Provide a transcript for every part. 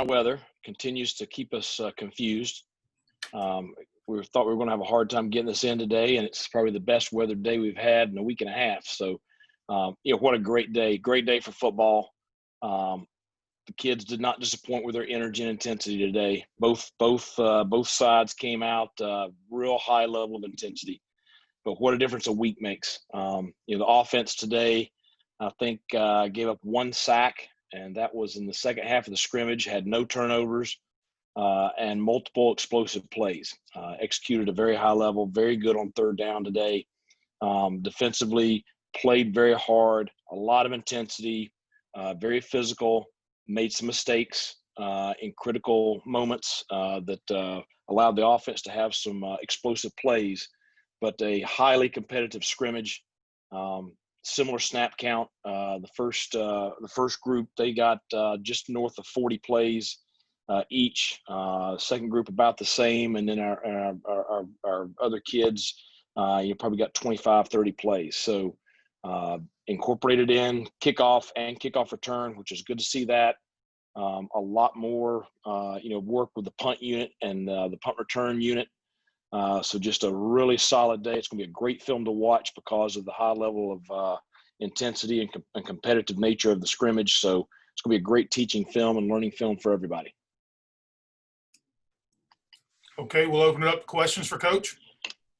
weather continues to keep us confused. We thought we were going to have a hard time getting this in today, and it's probably the best weather day we've had in a week and a half. So, what a great day for football. The kids did not disappoint with their energy and intensity today. Both sides came out real high level of intensity. But what a difference a week makes. The offense today, I think, gave up one sack, and that was in the second half of the scrimmage, had no turnovers, and multiple explosive plays. Executed a very high level, very good on third down today. Defensively, played very hard, a lot of intensity, very physical, made some mistakes in critical moments that allowed the offense to have some explosive plays. But a highly competitive scrimmage, similar snap count. The first group, they got just north of 40 plays each. Second group about the same, and then our other kids, probably got 25, 30 plays. So incorporated in kickoff and kickoff return, which is good to see that. A lot more, work with the punt unit and the punt return unit. So just a really solid day. It's going to be a great film to watch because of the high level of intensity and competitive nature of the scrimmage. So it's going to be a great teaching film and learning film for everybody. Okay, we'll open it up to questions for Coach.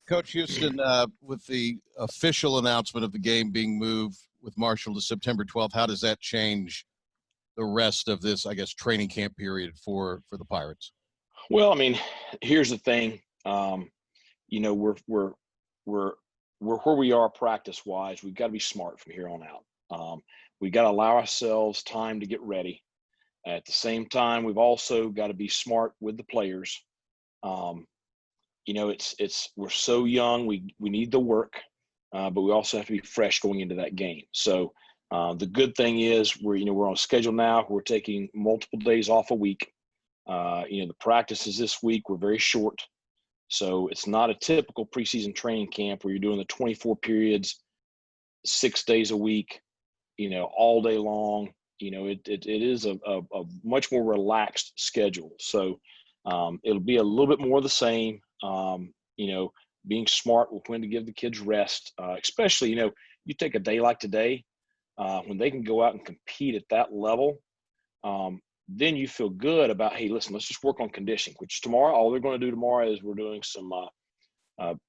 Coach Houston, with the official announcement of the game being moved with Marshall to September 12th, how does that change the rest of this, I guess, training camp period for the Pirates? Well, I mean, here's the thing. We're where we are practice wise. We've got to be smart from here on out. We've got to allow ourselves time to get ready. At the same time, we've also got to be smart with the players. We're so young. We need the work, but we also have to be fresh going into that game. So the good thing is we're on a schedule now. We're taking multiple days off a week. The practices this week were very short. So it's not a typical preseason training camp where you're doing the 24 periods, 6 days a week, all day long. It is a much more relaxed schedule. So it'll be a little bit more of the same, being smart with when to give the kids rest, especially, you take a day like today, when they can go out and compete at that level, then you feel good about, hey, listen, let's just work on conditioning, which tomorrow, all they're going to do tomorrow is we're doing some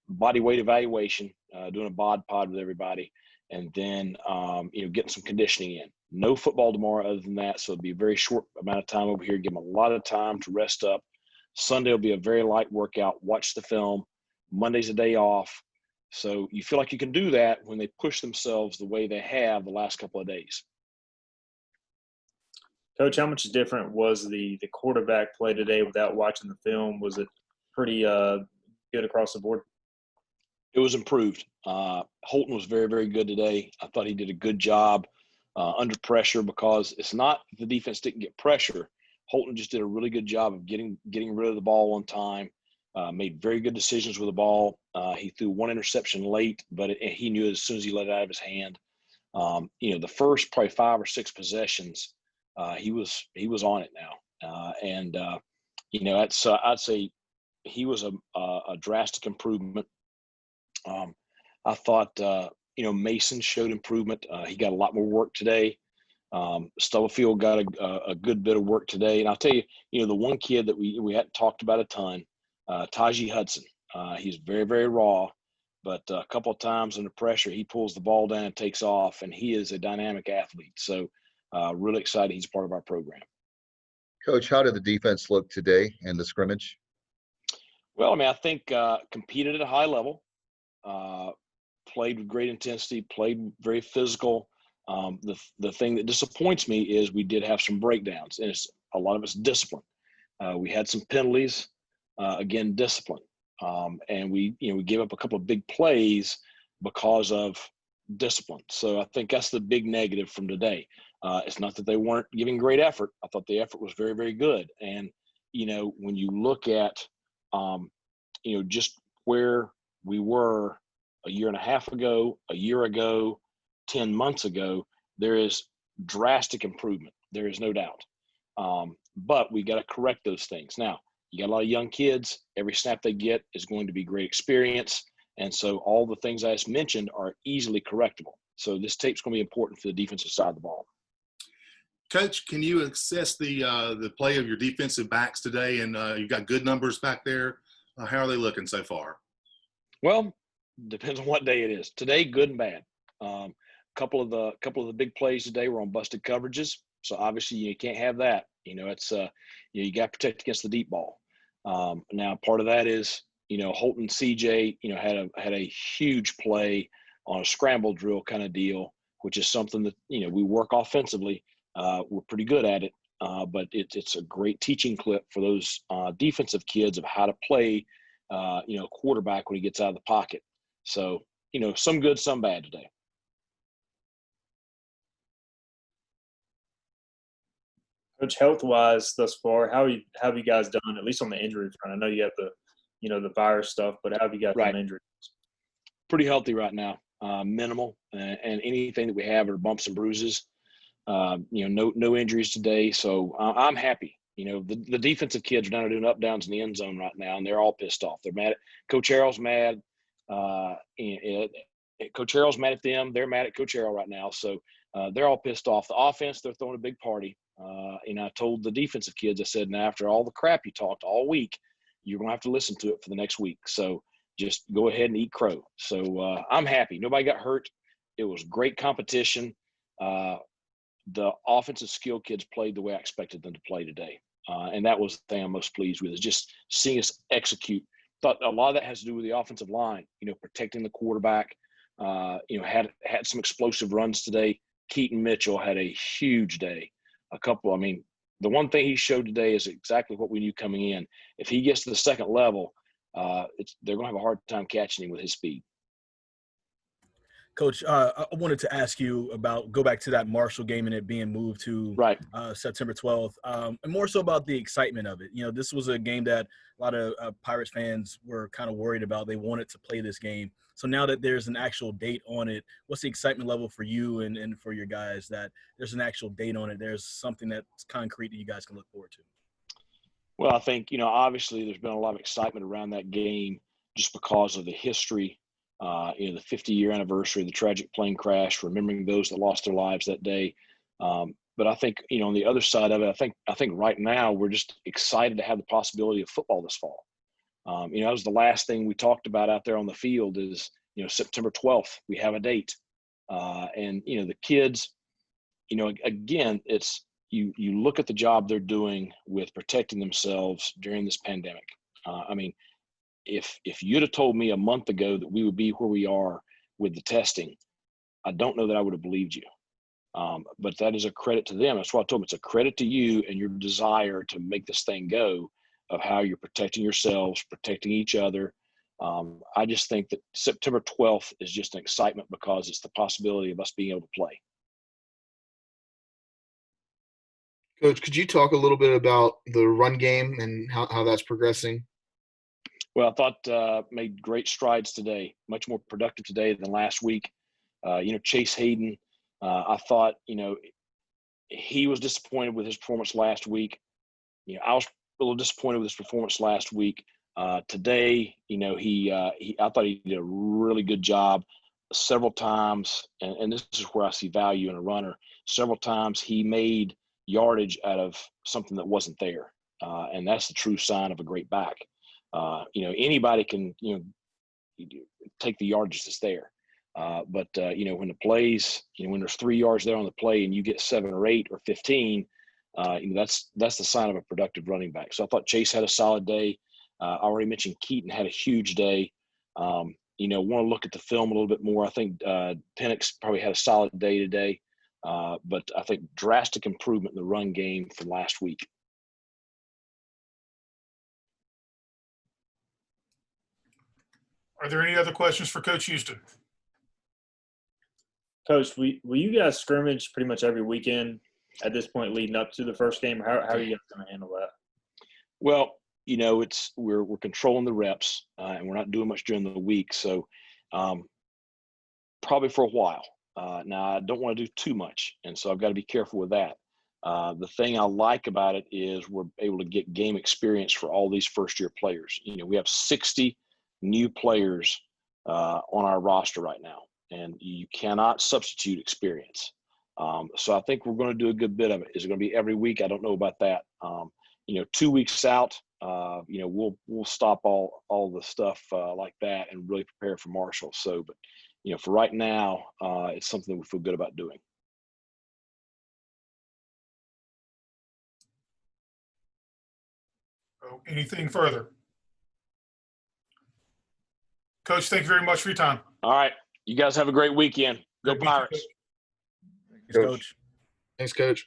body weight evaluation, doing a bod pod with everybody, and then, getting some conditioning in. No football tomorrow other than that, so it'll be a very short amount of time over here, give them a lot of time to rest up. Sunday will be a very light workout, watch the film. Monday's a day off. So you feel like you can do that when they push themselves the way they have the last couple of days. Coach, how much different was the quarterback play today without watching the film? Was it pretty good across the board? It was improved. Holton was very, very good today. I thought he did a good job under pressure, because it's not the defense didn't get pressure. Holton just did a really good job of getting rid of the ball on time, made very good decisions with the ball. He threw one interception late, but he knew as soon as he let it out of his hand. The first probably 5 or 6 possessions, he was on it now. I'd say he was a drastic improvement. I thought, Mason showed improvement. He got a lot more work today. Stubblefield got a good bit of work today. And I'll tell you, the one kid that we hadn't talked about a ton, Tajee Hudson, he's very, very raw, but a couple of times under pressure, he pulls the ball down and takes off, and he is a dynamic athlete. So really excited he's part of our program. Coach, how did the defense look today in the scrimmage? Well, I mean, I think competed at a high level, played with great intensity, played very physical. The thing that disappoints me is we did have some breakdowns, and a lot of it's discipline. We had some penalties, again, discipline. And we gave up a couple of big plays because of discipline. So I think that's the big negative from today. It's not that they weren't giving great effort. I thought the effort was very, very good. And, when you look at, just where we were a year and a half ago, a year ago, 10 months ago, there is drastic improvement. There is no doubt. but we got to correct those things. Now, you got a lot of young kids. Every snap they get is going to be great experience. And so all the things I just mentioned are easily correctable. So this tape's going to be important for the defensive side of the ball. Coach, can you assess the play of your defensive backs today? And you've got good numbers back there. How are they looking so far? Well, depends on what day it is. Today, good and bad. Couple of the big plays today were on busted coverages. So obviously you can't have that. It's you got to protect against the deep ball. Now part of that is Holton CJ had a huge play on a scramble drill kind of deal, which is something that we work offensively. We're pretty good at it, but it's a great teaching clip for those defensive kids of how to play quarterback when he gets out of the pocket. So some good, some bad today. Coach, health-wise thus far, how have you guys done, at least on the injury front? I know you have the virus stuff, but how have you guys done injuries? Pretty healthy right now, minimal, and anything that we have are bumps and bruises. No injuries today, so I'm happy. The defensive kids are down there doing up downs in the end zone right now, and they're all pissed off. They're mad. Coach Harrell's mad. Coach Harrell's mad at them. They're mad at Coach Harrell right now, so they're all pissed off. The offense, they're throwing a big party. I told the defensive kids, I said, now after all the crap you talked all week, you're going to have to listen to it for the next week. So just go ahead and eat crow. So I'm happy. Nobody got hurt. It was great competition. The offensive skill kids played the way I expected them to play today. And that was the thing I'm most pleased with, is just seeing us execute. Thought a lot of that has to do with the offensive line, protecting the quarterback. Had some explosive runs today. Keaton Mitchell had a huge day. The one thing he showed today is exactly what we knew coming in. If he gets to the second level, they're going to have a hard time catching him with his speed. Coach, I wanted to ask you go back to that Marshall game and it being moved to September 12th, and more so about the excitement of it. This was a game that a lot of Pirates fans were kind of worried about. They wanted to play this game. So now that there's an actual date on it, what's the excitement level for you and for your guys that there's an actual date on it? There's something that's concrete that you guys can look forward to. Well, I think, obviously there's been a lot of excitement around that game just because of the history. The 50-year anniversary of the tragic plane crash, remembering those that lost their lives that day. But I think, on the other side of it, I think right now we're just excited to have the possibility of football this fall. That was the last thing we talked about out there on the field is, September 12th, we have a date. And the kids, again, it's you look at the job they're doing with protecting themselves during this pandemic. If you'd have told me a month ago that we would be where we are with the testing, I don't know that I would have believed you. But that is a credit to them. That's why I told them it's a credit to you and your desire to make this thing go, of how you're protecting yourselves, protecting each other. I just think that September 12th is just an excitement because it's the possibility of us being able to play. Coach, could you talk a little bit about the run game and how that's progressing? Well, I thought made great strides today, much more productive today than last week. Chase Hayden, I thought, he was disappointed with his performance last week. I was a little disappointed with his performance last week. Today, I thought he did a really good job several times, and this is where I see value in a runner. Several times he made yardage out of something that wasn't there, and that's the true sign of a great back. Anybody can, take the yardage that's there. But when the plays, when there's 3 yards there on the play and you get 7 or 8 or 15, that's the sign of a productive running back. So I thought Chase had a solid day. I already mentioned Keaton had a huge day. Want to look at the film a little bit more. I think Penix probably had a solid day today. But I think drastic improvement in the run game from last week. Are there any other questions for Coach Houston? Coach, will you guys scrimmage pretty much every weekend at this point leading up to the first game? How are you guys going to handle that? Well, we're controlling the reps, and we're not doing much during the week. So probably for a while. Now, I don't want to do too much, and so I've got to be careful with that. The thing I like about it is we're able to get game experience for all these first-year players. We have 60 new players on our roster right now, and you cannot substitute experience. So I think we're going to do a good bit of it. Is it going to be every week? I don't know about that. 2 weeks out, we'll stop all the stuff like that and really prepare for Marshall. So, but for right now, it's something that we feel good about doing. Oh, anything further? Coach, thank you very much for your time. All right. You guys have a great weekend. Go Great weekend, Pirates. Thanks, Coach. Thanks, Coach.